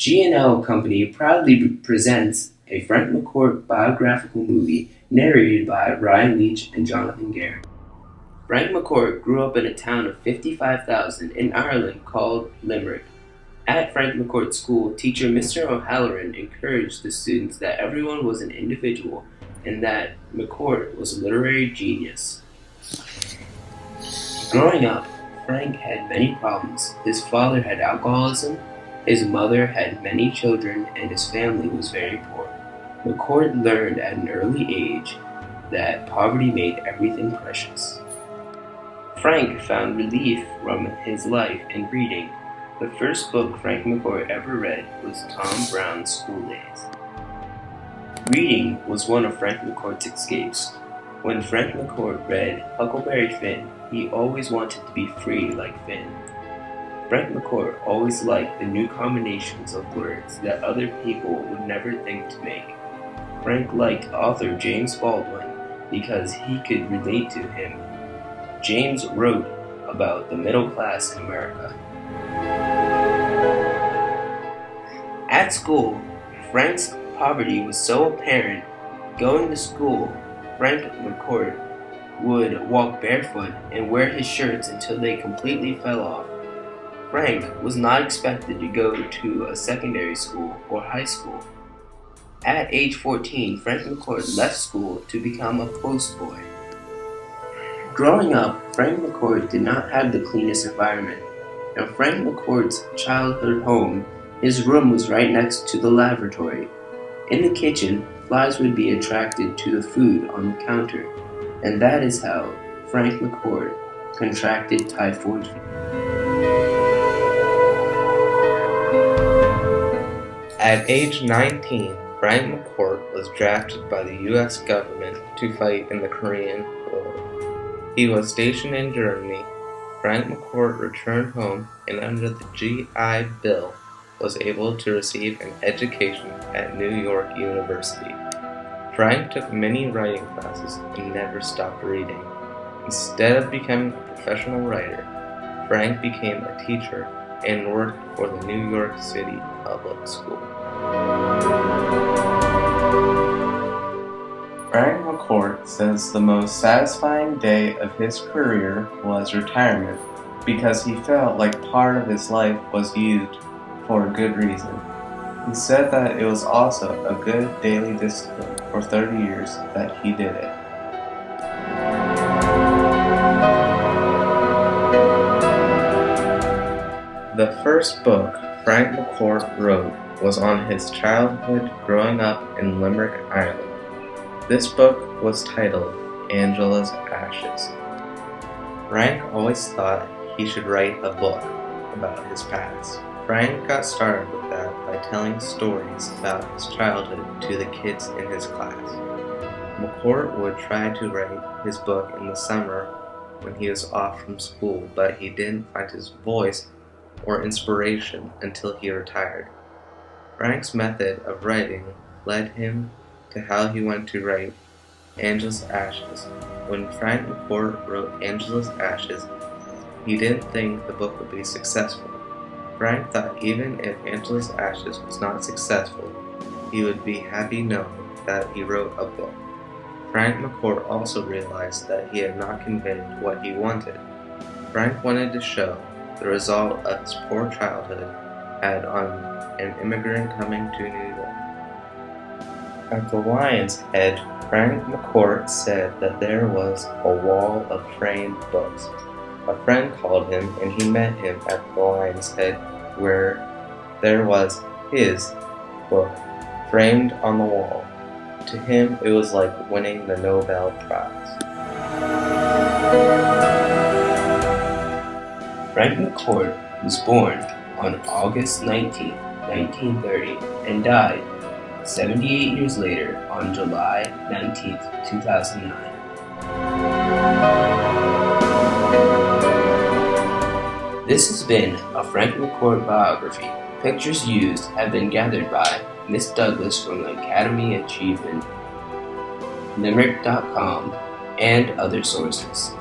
G&L Company proudly presents a Frank McCourt biographical movie narrated by Ryan Leach and Jonathan Garrett. Frank McCourt grew up in a town of 55,000 in Ireland called Limerick. At Frank McCourt's school, teacher Mr. O'Halloran encouraged the students that everyone was an individual and that McCourt was a literary genius. Growing up, Frank had many problems. His father had alcoholism, his mother had many children, and his family was very poor. McCourt learned at an early age that poverty made everything precious. Frank found relief from his life in reading. The first book Frank McCourt ever read was Tom Brown's School Days. Reading was one of Frank McCourt's escapes. When Frank McCourt read Huckleberry Finn, he always wanted to be free like Finn. Frank McCourt always liked the new combinations of words that other people would never think to make. Frank liked author James Baldwin because he could relate to him. James wrote about the middle class in America. At school, Frank's poverty was so apparent. Going to school, Frank McCourt would walk barefoot and wear his shirts until they completely fell off. Frank was not expected to go to a secondary school or high school. At age 14, Frank McCourt left school to become a postboy. Growing up, Frank McCourt did not have the cleanest environment. In Frank McCourt's childhood home, his room was right next to the lavatory. In the kitchen, flies would be attracted to the food on the counter, and that is how Frank McCourt contracted typhoid fever. At age 19, Frank McCourt was drafted by the U.S. government to fight in the Korean War. He was stationed in Germany. Frank McCourt returned home and under the GI Bill was able to receive an education at New York University. Frank took many writing classes and never stopped reading. Instead of becoming a professional writer, Frank became a teacher and worked for the New York City Public School. Frank McCourt says the most satisfying day of his career was retirement because he felt like part of his life was used for a good reason. He said that it was also a good daily discipline for 30 years that he did it. The first book Frank McCourt wrote was on his childhood growing up in Limerick, Ireland. This book was titled Angela's Ashes. Frank always thought he should write a book about his past. Frank got started with that by telling stories about his childhood to the kids in his class. McCourt would try to write his book in the summer when he was off from school, but he didn't find his voice or inspiration until he retired. Frank's method of writing led him to how he went to write Angela's Ashes. When Frank McCourt wrote Angela's Ashes, he didn't think the book would be successful. Frank thought even if Angela's Ashes was not successful, he would be happy knowing that he wrote a book. Frank McCourt also realized that he had not conveyed what he wanted. Frank wanted to show the result of his poor childhood had on an immigrant coming to New York. At the Lion's Head, Frank McCourt said that there was a wall of framed books. A friend called him and he met him at the Lion's Head where there was his book framed on the wall. To him, it was like winning the Nobel Prize. Frank McCourt was born on August 19, 1930, and died 78 years later on July 19, 2009. This has been a Frank McCourt biography. Pictures used have been gathered by Miss Douglas from the Academy Achievement, Limerick.com, and other sources.